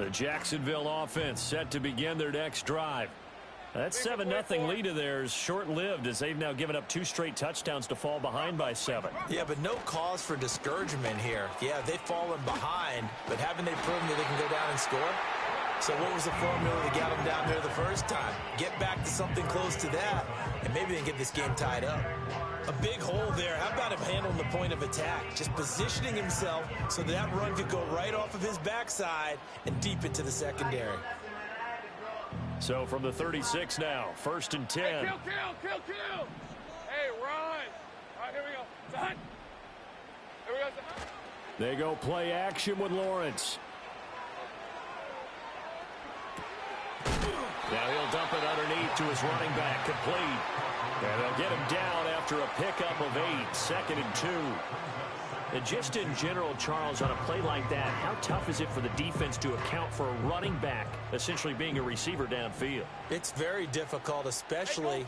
The Jacksonville offense set to begin their next drive. That 7-0 lead of theirs short-lived as they've now given up 2 straight touchdowns to fall behind by 7. Yeah, but no cause for discouragement here. Yeah, they've fallen behind, but haven't they proven that they can go down and score? So what was the formula that got them down there the first time? Get back to something close to that, and maybe they can get this game tied up. A big hole there. How about him handling the point of attack? Just positioning himself so that run could go right off of his backside and deep into the secondary. So from the 36 now, 1st and 10. Hey, kill. Hey, run. All right, here we go. Son. Here we go, son. They go play action with Lawrence. Now he'll dump it underneath to his running back, complete. And they'll get him down after a pickup of 8, 2nd and 2. And just in general, Charles, on a play like that, how tough is it for the defense to account for a running back essentially being a receiver downfield? It's very difficult, especially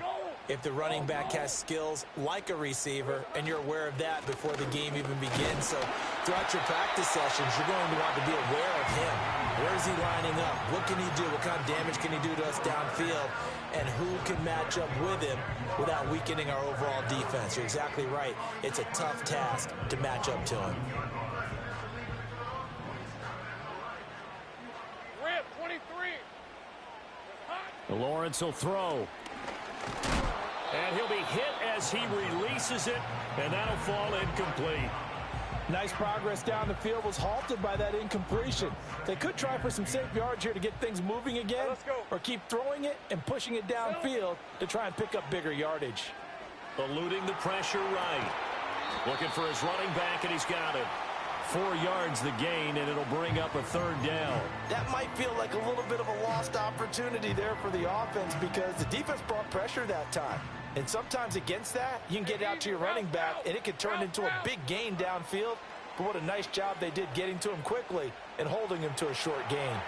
if the running back has skills like a receiver, and you're aware of that before the game even begins. So throughout your practice sessions, you're going to want to be aware of him. Where is he lining up? What can he do? What kind of damage can he do to us downfield? And who can match up with him without weakening our overall defense? You're exactly right. It's a tough task to match up to him. Rip, 23. Lawrence will throw. And he'll be hit as he releases it, and that'll fall incomplete. Nice progress down the field, was halted by that incompletion. They could try for some safe yards here to get things moving again, or keep throwing it and pushing it downfield to try and pick up bigger yardage. Eluding the pressure right. Looking for his running back, and he's got it. 4 yards the gain, and it'll bring up a 3rd down. That might feel like a little bit of a lost opportunity there for the offense because the defense brought pressure that time. And sometimes against that, you can get out to your running back, and it could turn into a big gain downfield. But what a nice job they did getting to him quickly and holding him to a short gain.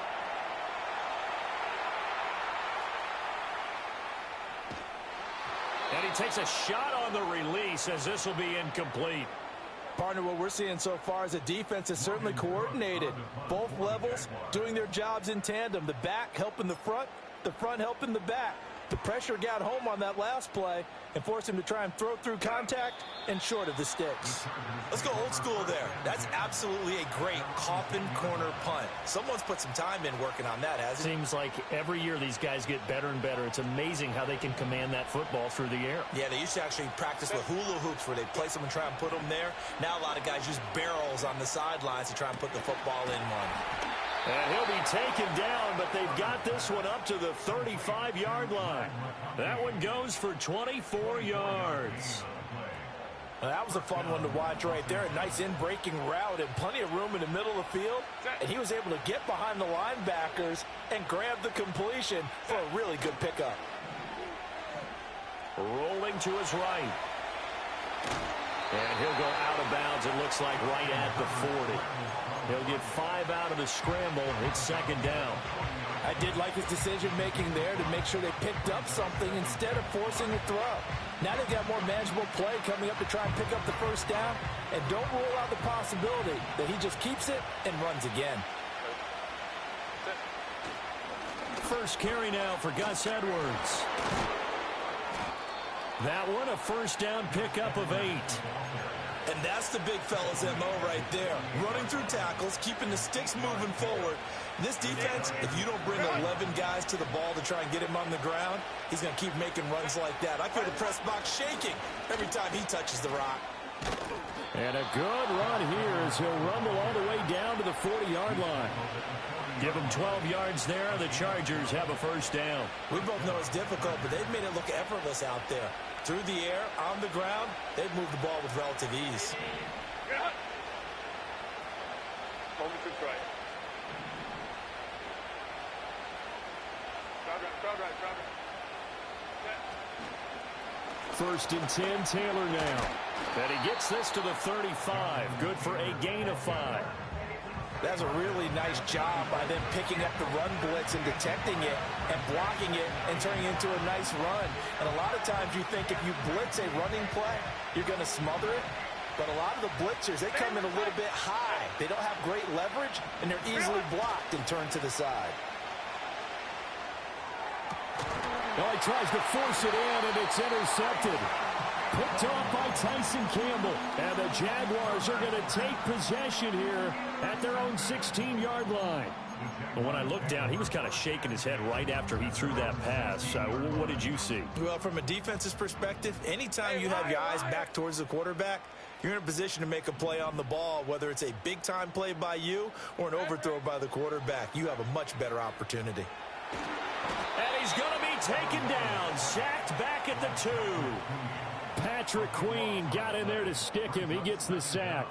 And he takes a shot on the release as this will be incomplete. Partner, what we're seeing so far is a defense that's certainly coordinated. Both levels doing their jobs in tandem. The back helping the front helping the back. The pressure got home on that last play and forced him to try and throw through contact and short of the sticks. Let's go old school there. That's absolutely a great coffin corner punt. Someone's put some time in working on that, hasn't it? Seems like every year these guys get better and better. It's amazing how they can command that football through the air. Yeah, they used to actually practice with hula hoops where they place them and try and put them there. Now a lot of guys use barrels on the sidelines to try and put the football in one. And he'll be taken down, but they've got this one up to the 35-yard line. That one goes for 24 yards. Well, that was a fun one to watch right there. A nice in-breaking route and plenty of room in the middle of the field. And he was able to get behind the linebackers and grab the completion for a really good pickup. Rolling to his right. And he'll go out of bounds, it looks like, right at the 40. He'll get 5 out of the scramble. It's 2nd down. I did like his decision-making there to make sure they picked up something instead of forcing a throw. Now they've got more manageable play coming up to try and pick up the 1st down. And don't rule out the possibility that he just keeps it and runs again. First carry now for Gus Edwards. That one, a 1st down pickup of 8. And that's the big fella's MO right there. Running through tackles, keeping the sticks moving forward. This defense, if you don't bring 11 guys to the ball to try and get him on the ground, he's going to keep making runs like that. I feel the press box shaking every time he touches the rock. And a good run here as he'll rumble all the way down to the 40-yard line. Give him 12 yards there. The Chargers have a 1st down. We both know it's difficult, but they've made it look effortless out there. Through the air, on the ground, they've moved the ball with relative ease. Yeah. Moment to try. Crowd right. 1st and 10, Taylor now. And he gets this to the 35. Good for a gain of 5. That's a really nice job by them picking up the run blitz and detecting it and blocking it and turning it into a nice run. And a lot of times you think if you blitz a running play, you're going to smother it. But a lot of the blitzers, they come in a little bit high. They don't have great leverage, and they're easily blocked and turned to the side. Well, he tries to force it in, and it's intercepted. Picked off by Tyson Campbell. And the Jaguars are going to take possession here at their own 16-yard line. But when I looked down, he was kind of shaking his head right after he threw that pass. What did you see? Well, from a defense's perspective, anytime you have your eyes back towards the quarterback, you're in a position to make a play on the ball, whether it's a big-time play by you or an overthrow by the quarterback. You have a much better opportunity. And he's going to be taken down, sacked back at the 2. Patrick Queen got in there to stick him. He gets the sack.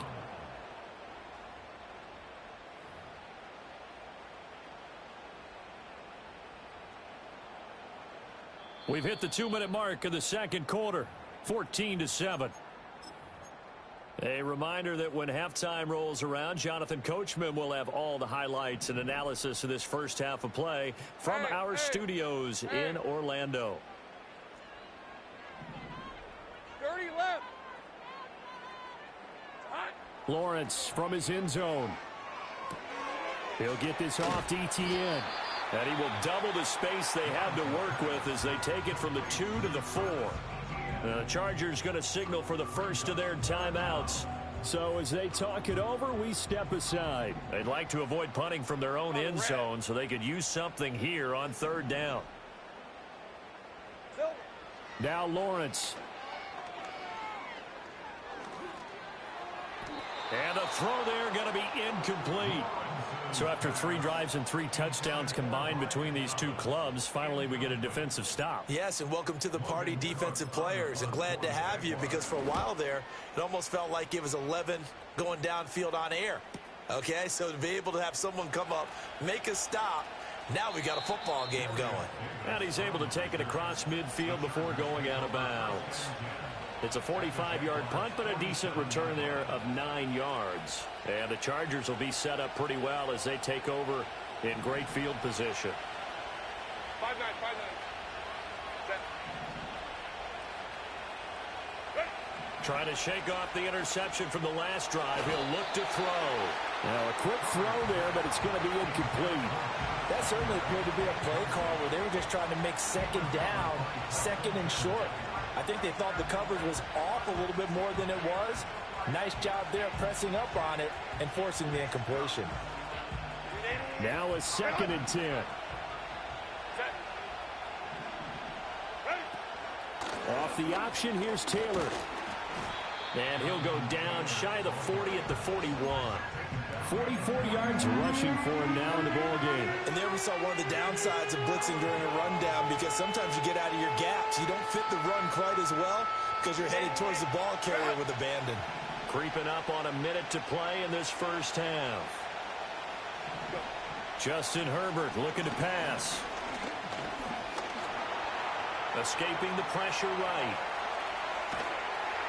We've hit the 2-minute mark of the second quarter, 14-7. A reminder that when halftime rolls around, Jonathan Coachman will have all the highlights and analysis of this first half of play from our studios in Orlando. 30 left. Lawrence from his end zone. He'll get this off to ETN. And he will double the space they have to work with as they take it from the 2 to the 4. The Chargers going to signal for the first of their timeouts. So as they talk it over, we step aside. They'd like to avoid punting from their own end zone so they could use something here on third down. Now Lawrence. And the throw there going to be incomplete. So after 3 drives and 3 touchdowns combined between these two clubs, finally we get a defensive stop. Yes, and welcome to the party, defensive players. And glad to have you because for a while there, it almost felt like it was 11 going downfield on air. Okay, so to be able to have someone come up, make a stop, now we got a football game going. And he's able to take it across midfield before going out of bounds. It's a 45-yard punt, but a decent return there of 9 yards. And the Chargers will be set up pretty well as they take over in great field position. 5-9. Trying to shake off the interception from the last drive. He'll look to throw. Now a quick throw there, but it's going to be incomplete. That certainly appeared to be a play call where they were just trying to make second down, second and short. I think they thought the coverage was off a little bit more than it was. Nice job there pressing up on it and forcing the incompletion. Now a 2nd and 10. Off the option, here's Taylor. And he'll go down shy of the 40 at the 41. 44 yards rushing for him now in the ball game. And there we saw one of the downsides of blitzing during a rundown because sometimes you get out of your gaps. You don't fit the run quite as well because you're headed towards the ball carrier with abandon. Creeping up on a minute to play in this first half. Justin Herbert looking to pass. Escaping the pressure right.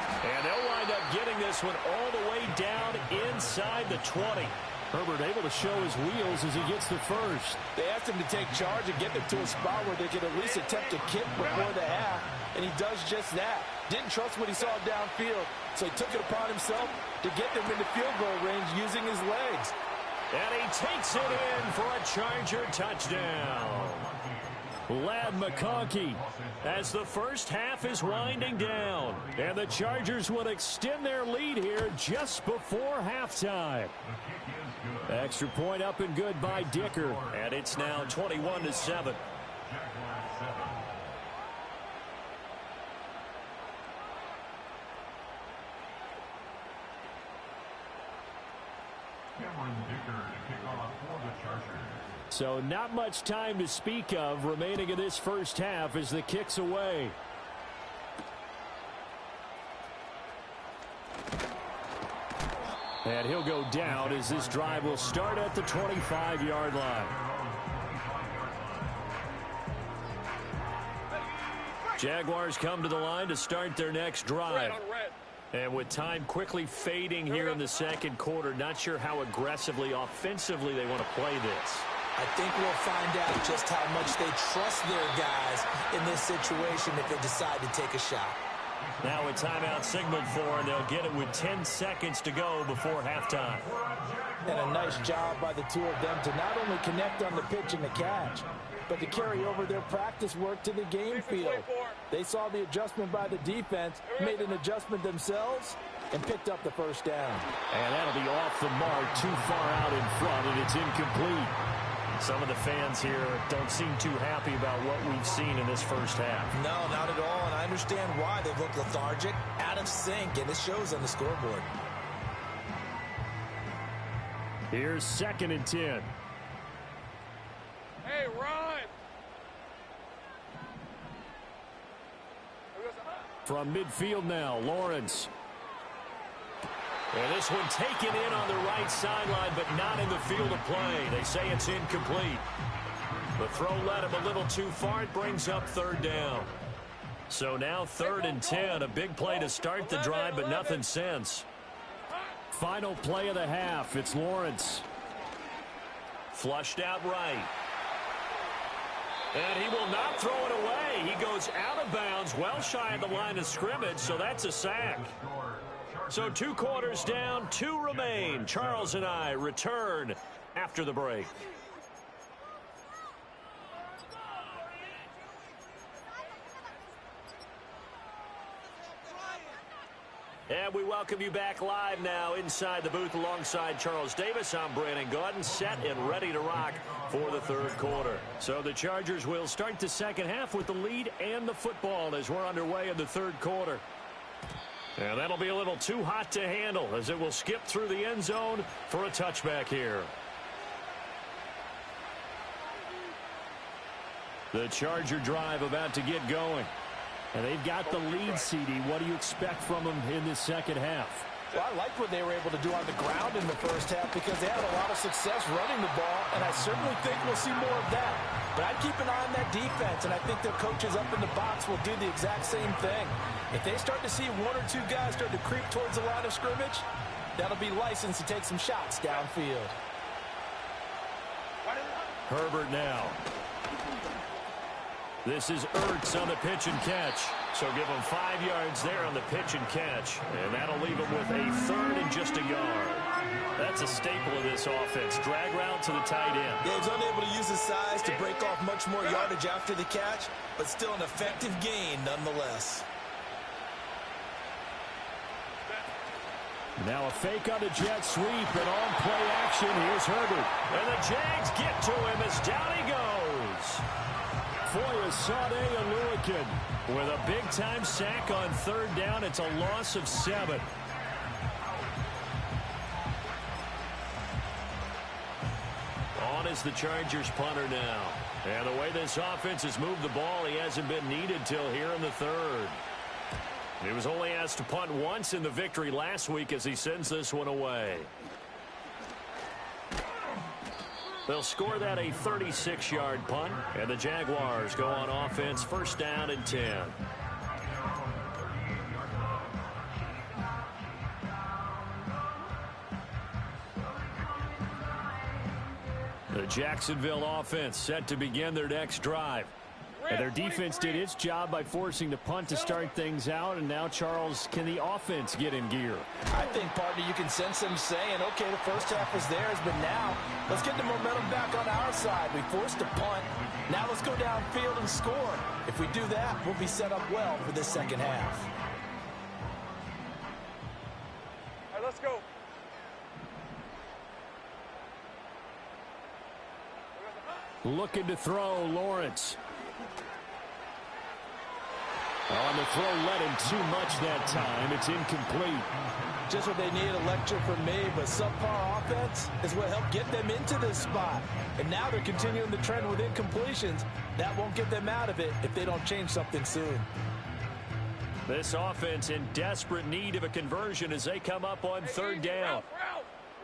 And they'll wind up getting this one all the way down inside the 20. Herbert able to show his wheels as he gets the first. They asked him to take charge and get them to a spot where they could at least attempt a kick before the half, and he does just that. Didn't trust what he saw downfield, so he took it upon himself to get them into field goal range using his legs. And he takes it in for a Charger touchdown. Ladd McConkey as the first half is winding down. And the Chargers will extend their lead here just before halftime. Extra point up and good by Dicker. And it's now 21-7. So not much time to speak of remaining in this first half as the kick's away. And he'll go down as this drive will start at the 25-yard line. Jaguars come to the line to start their next drive. And with time quickly fading here in the second quarter, not sure how aggressively, offensively they want to play this. I think we'll find out just how much they trust their guys in this situation if they decide to take a shot. Now a timeout signaled for, and they'll get it with 10 seconds to go before halftime. And a nice job by the two of them to not only connect on the pitch and the catch, but to carry over their practice work to the game field. They saw the adjustment by the defense, made an adjustment themselves, and picked up the first down. And that'll be off the mark, too far out in front, and it's incomplete. Some of the fans here don't seem too happy about what we've seen in this first half. No, not at all, and I understand why. They've looked lethargic, out of sync, and it shows on the scoreboard. Here's 2nd and 10. Hey, run! From midfield now, Lawrence. And this one taken in on the right sideline, but not in the field of play. They say it's incomplete. The throw led him a little too far. It brings up 3rd down. So now 3rd and 10. A big play to start the drive, but nothing since. Final play of the half. It's Lawrence. Flushed out right. And he will not throw it away. He goes out of bounds, well shy of the line of scrimmage, so that's a sack. So 2 quarters down, 2 remain. Charles and I return after the break. And we welcome you back live now inside the booth alongside Charles Davis. I'm Brandon Gaudin, set and ready to rock for the 3rd quarter. So the Chargers will start the second half with the lead and the football as we're underway in the 3rd quarter. And that'll be a little too hot to handle as it will skip through the end zone for a touchback here. The Charger drive about to get going. And they've got the lead, CD. What do you expect from them in this second half? Well, I like what they were able to do on the ground in the first half because they had a lot of success running the ball, and I certainly think we'll see more of that. But I'd keep an eye on that defense, and I think their coaches up in the box will do the exact same thing. If they start to see 1 or 2 guys start to creep towards the line of scrimmage, that'll be licensed to take some shots downfield. Herbert now. This is Ertz on the pitch and catch. So give him 5 yards there on the pitch and catch. And that'll leave him with a 3rd and just a yard. That's a staple of this offense. Drag route to the tight end. Yeah, he's unable to use his size to break off much more yardage after the catch, but still an effective gain nonetheless. Now a fake on the jet sweep and on play action. Here's Herbert. And the Jags get to him as down he goes. Foyesade Aluakin with a big-time sack on 3rd down. It's a loss of 7. On is the Chargers punter now. And the way this offense has moved the ball, he hasn't been needed till here in the 3rd. He was only asked to punt once in the victory last week as he sends this one away. They'll score that a 36-yard punt, and the Jaguars go on offense 1st down and 10. The Jacksonville offense set to begin their next drive. And their defense did its job by forcing the punt to start things out. And now, Charles, can the offense get in gear? I think, partner, you can sense them saying, okay, the first half is theirs, but now let's get the momentum back on our side. We forced a punt. Now let's go downfield and score. If we do that, we'll be set up well for this second half. All right, let's go. Looking to throw, Lawrence. On the throw, led him too much that time. It's incomplete. Just what they need, a lecture from me, but subpar offense is what helped get them into this spot. And now they're continuing the trend with incompletions. That won't get them out of it if they don't change something soon. This offense in desperate need of a conversion as they come up on 3rd down.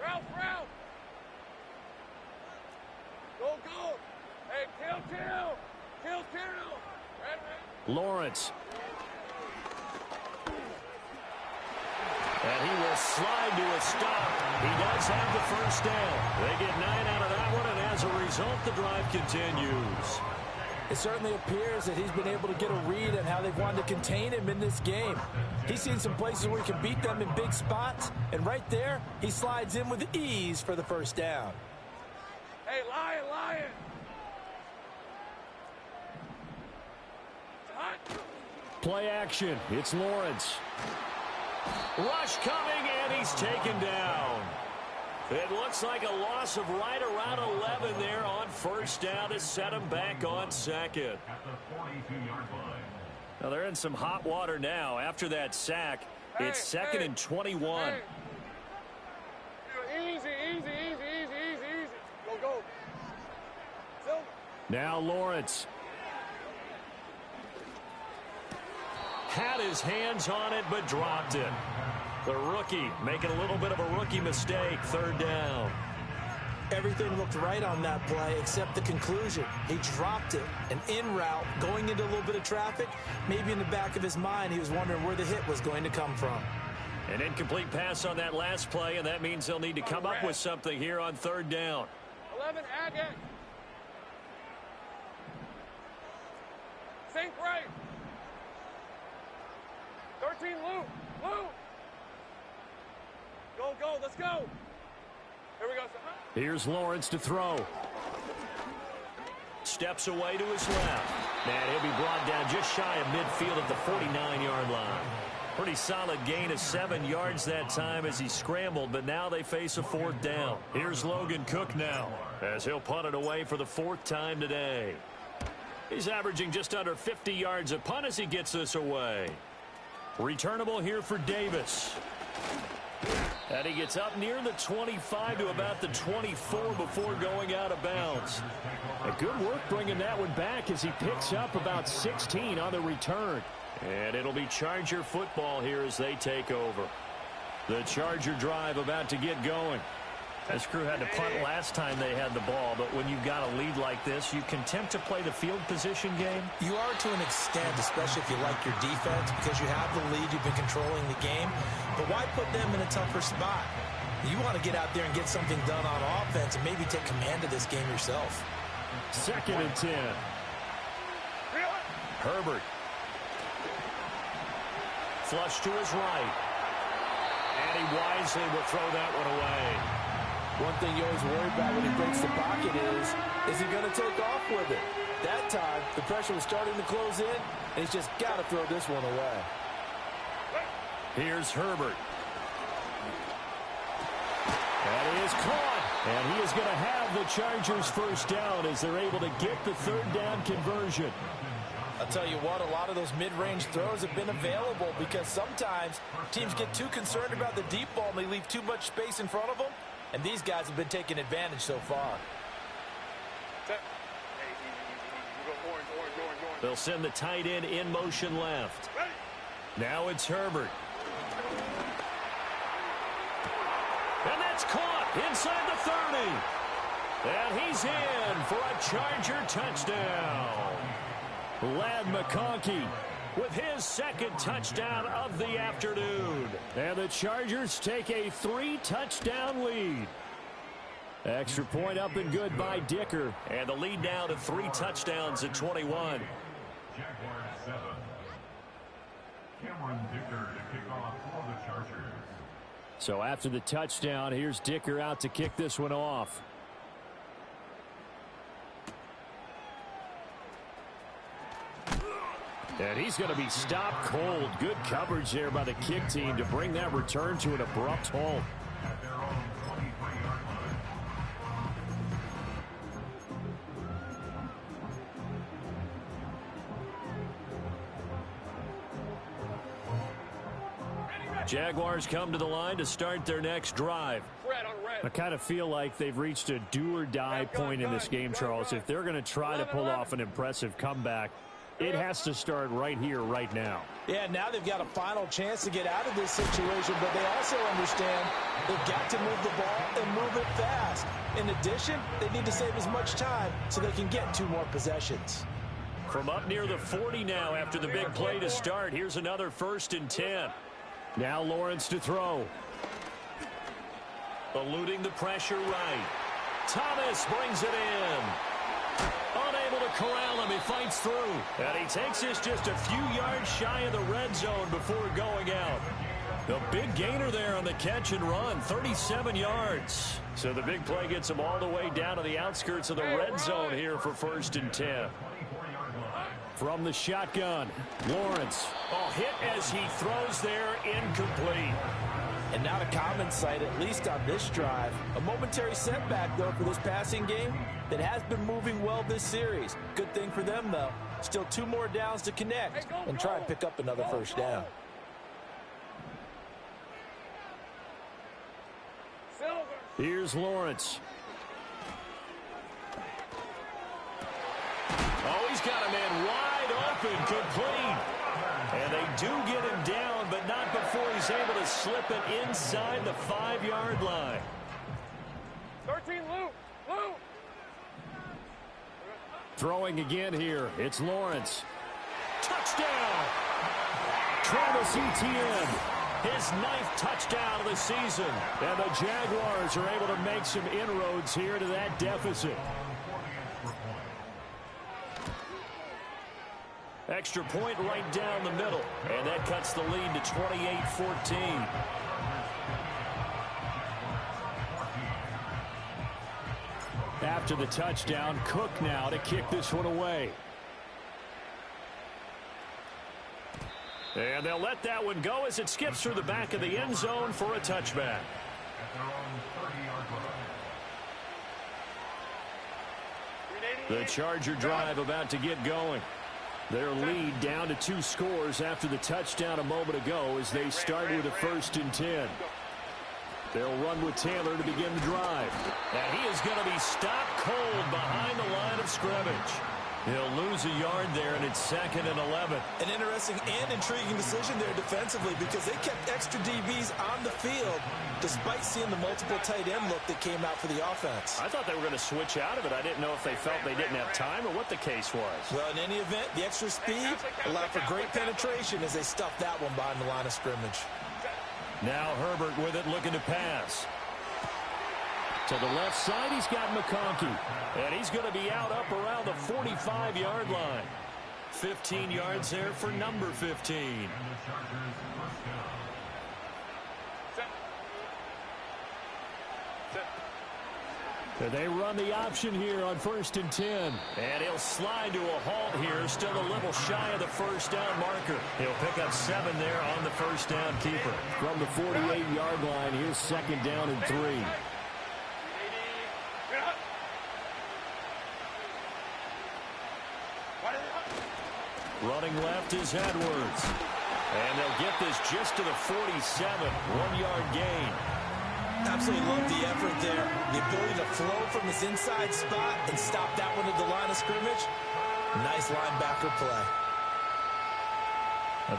Ralph. Go. Hey, kill. Right. Lawrence. And he will slide to a stop. He does have the 1st down. They get 9 out of that one, and as a result, the drive continues. It certainly appears that he's been able to get a read on how they've wanted to contain him in this game. He's seen some places where he can beat them in big spots, and right there, he slides in with ease for the first down. Hey, Lion! Play action. It's Lawrence. Rush coming, and he's taken down. It looks like a loss of right around 11 there on first down to set him back on second. Now they're in some hot water now. After that sack, it's second and 21. Hey. Easy. Go. Silver. Now Lawrence. Had his hands on it, but dropped it. The rookie making a little bit of a rookie mistake. Third down. Everything looked right on that play except the conclusion. He dropped it, an in route, going into a little bit of traffic. Maybe in the back of his mind, he was wondering where the hit was going to come from. An incomplete pass on that last play, and that means they'll need to come up with something here on third down. 11, Agate. Sink right. 13, Lou. Go, let's go. Here we go, son. Here's Lawrence to throw. Steps away to his left. And he'll be brought down just shy of midfield at the 49-yard line. Pretty solid gain of 7 yards that time as he scrambled, but now they face a fourth down. Here's Logan Cook now as he'll punt it away for the 4th time today. He's averaging just under 50 yards a punt as he gets this away. Returnable here for Davis. And he gets up near the 25 to about the 24 before going out of bounds. A good work bringing that one back as he picks up about 16 on the return. And it'll be Charger football here as they take over. The Charger drive about to get going. This crew had to punt last time they had the ball, but when you've got a lead like this, you can attempt to play the field position game. You are to an extent, especially if you like your defense, because you have the lead, you've been controlling the game. But why put them in a tougher spot? You want to get out there and get something done on offense and maybe take command of this game yourself. 2nd and 10. Herbert. Flush to his right. And he wisely will throw that one away. One thing you always worry about when he breaks the pocket is he going to take off with it? That time, the pressure was starting to close in, and he's just got to throw this one away. Here's Herbert. That is caught. And he is going to have the Chargers first down as they're able to get the third down conversion. I'll tell you what, a lot of those mid-range throws have been available because sometimes teams get too concerned about the deep ball and they leave too much space in front of them. And these guys have been taking advantage so far. They'll send the tight end in motion left. Now it's Herbert. And that's caught inside the 30. And he's in for a Charger touchdown. Ladd McConkey with his 2nd touchdown of the afternoon. And the Chargers take a 3-touchdown lead. Extra point up and good by Dicker. And the lead now to 3 touchdowns at 21. So after the touchdown, here's Dicker out to kick this one off. And he's going to be stopped cold. Good coverage there by the kick team to bring that return to an abrupt halt. Jaguars come to the line to start their next drive. I kind of feel like they've reached a do-or-die point in this game, Charles. If they're going to try to pull off an impressive comeback, it has to start right here, right now. Yeah, now they've got a final chance to get out of this situation, but they also understand they've got to move the ball and move it fast. In addition, they need to save as much time so they can get 2 more possessions. From up near the 40 now after the big play to start, here's another 1st and 10. Now Lawrence to throw. Eluding the pressure right. Thomas brings it in. Unable to corral him. He fights through. And he takes this just a few yards shy of the red zone before going out. The big gainer there on the catch and run, 37 yards. So the big play gets him all the way down to the outskirts of the red zone here for 1st and 10. From the shotgun, Lawrence. Oh, hit as he throws there, incomplete. And not a common sight, at least on this drive. A momentary setback, though, for this passing game that has been moving well this series. Good thing for them, though. Still 2 more downs to connect and try and pick up another first down. Here's Lawrence. Oh, he's got a man wide open, complete. And they do get him down, but not before he's able to slip it inside the 5-yard line. 13, Lou. Throwing again here. It's Lawrence. Touchdown! Travis Etienne. His 9th touchdown of the season. And the Jaguars are able to make some inroads here to that deficit. Extra point right down the middle. And that cuts the lead to 28-14. After the touchdown, Cook now to kick this one away. And they'll let that one go as it skips through the back of the end zone for a touchback. The Charger drive about to get going. Their lead down to 2 scores after the touchdown a moment ago as they start with a 1st and 10. They'll run with Taylor to begin the drive. And he is going to be stopped cold behind the line of scrimmage. He'll lose a yard there, and it's 2nd and 11. An interesting and intriguing decision there defensively because they kept extra DBs on the field despite seeing the multiple tight end look that came out for the offense. I thought they were going to switch out of it. I didn't know if they felt they didn't have time or what the case was. Well, in any event, the extra speed allowed for great penetration as they stuffed that one behind the line of scrimmage. Now Herbert with it, looking to pass. To the left side, he's got McConkey. And he's going to be out up around the 45-yard line. 15 yards there for number 15. And they run the option here on 1st and 10. And he'll slide to a halt here, still a little shy of the first down marker. He'll pick up 7 there on the first down keeper. From the 48-yard line, here's 2nd down and 3. Running left is Edwards. And they'll get this just to the 47. 1-yard gain. Absolutely love the effort there. The ability to flow from his inside spot and stop that one at the line of scrimmage. Nice linebacker play.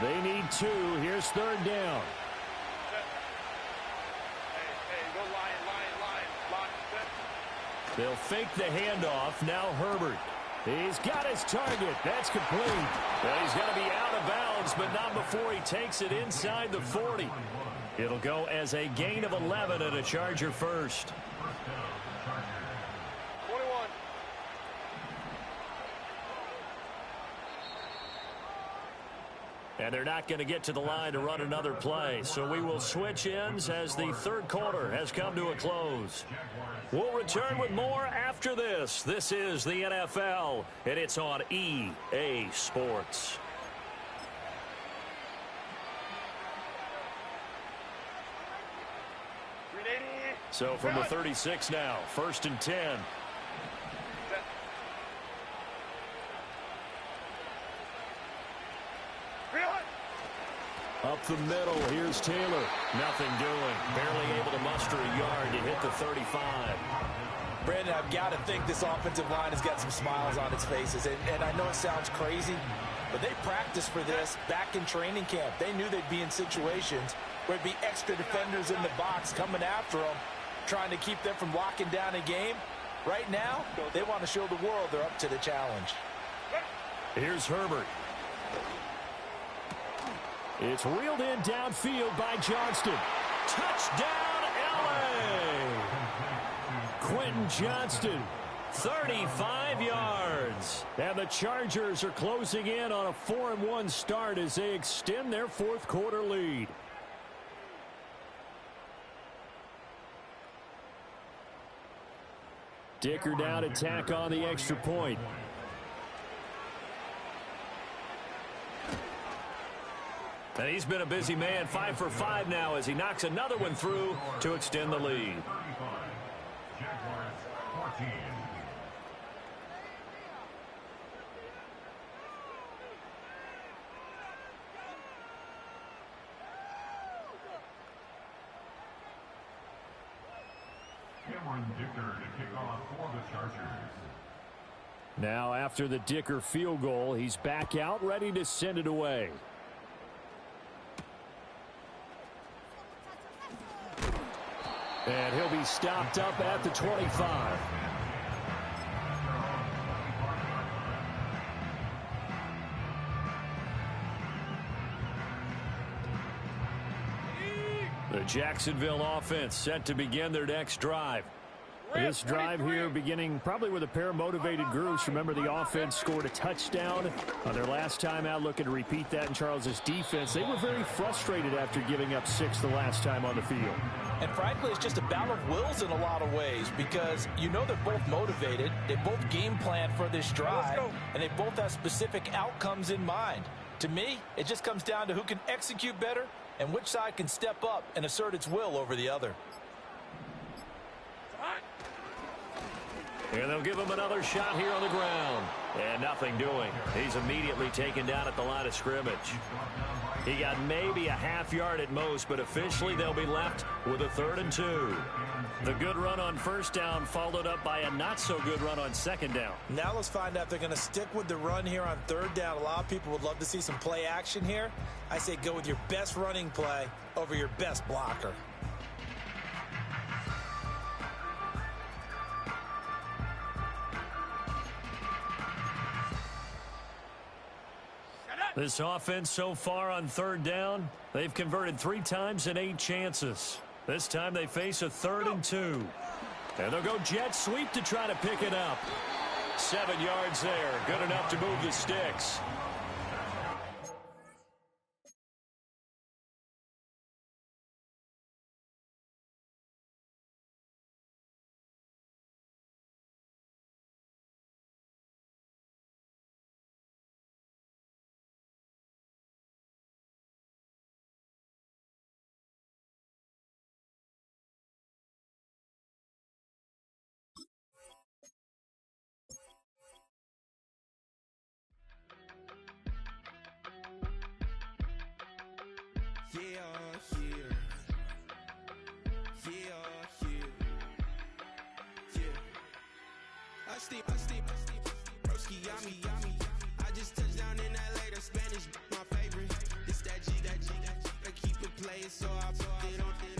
They need 2. Here's 3rd down. Go line. They'll fake the handoff. Now Herbert. He's got his target. That's complete. Well, he's going to be out of bounds, but not before he takes it inside the 40. It'll go as a gain of 11 and a Charger first. 21. And they're not going to get to the line to run another play. So we will switch ends as the 3rd quarter has come to a close. We'll return with more after this. This is the NFL, and it's on EA Sports. So from the 36 now, 1st and 10. Up the middle, here's Taylor. Nothing doing. Barely able to muster a yard to hit the 35. Brandon, I've got to think this offensive line has got some smiles on its faces. And I know it sounds crazy, but they practiced for this back in training camp. They knew they'd be in situations where it'd be extra defenders in the box coming after them, trying to keep them from locking down a game. Right now, they want to show the world they're up to the challenge. Here's Herbert. It's reeled in downfield by Johnston. Touchdown, L.A. Quentin Johnston 35 yards. And the Chargers are closing in on a 4-1 start as they extend their fourth quarter lead. Dicker down to tack on the extra point. And he's been a busy man, 5 for 5 now as he knocks another one through to extend the lead. Now after the Dicker field goal, he's back out ready to send it away. And he'll be stopped up at the 25. The Jacksonville offense set to begin their next drive. This drive here beginning probably with a pair of motivated groups. Remember, the offense scored a touchdown on their last time out, looking to repeat that in Charles's defense. They were very frustrated after giving up 6 the last time on the field. And frankly, it's just a battle of wills in a lot of ways because you know they're both motivated. They both game plan for this drive, and they both have specific outcomes in mind. To me, it just comes down to who can execute better and which side can step up and assert its will over the other. And they'll give him another shot here on the ground. And nothing doing. He's immediately taken down at the line of scrimmage. He got maybe a half yard at most, but officially they'll be left with a 3rd and 2. The good run on first down followed up by a not-so-good run on second down. Now let's find out if they're going to stick with the run here on 3rd down. A lot of people would love to see some play action here. I say go with your best running play over your best blocker. This offense so far on 3rd down, they've converted 3 times in 8 chances. This time they face a 3rd and 2. And they'll go jet sweep to try to pick it up. 7 yards there, good enough to move the sticks. I just touched down in LA, the Spanish, my favorite. This that G, I keep it playing, so I put it on.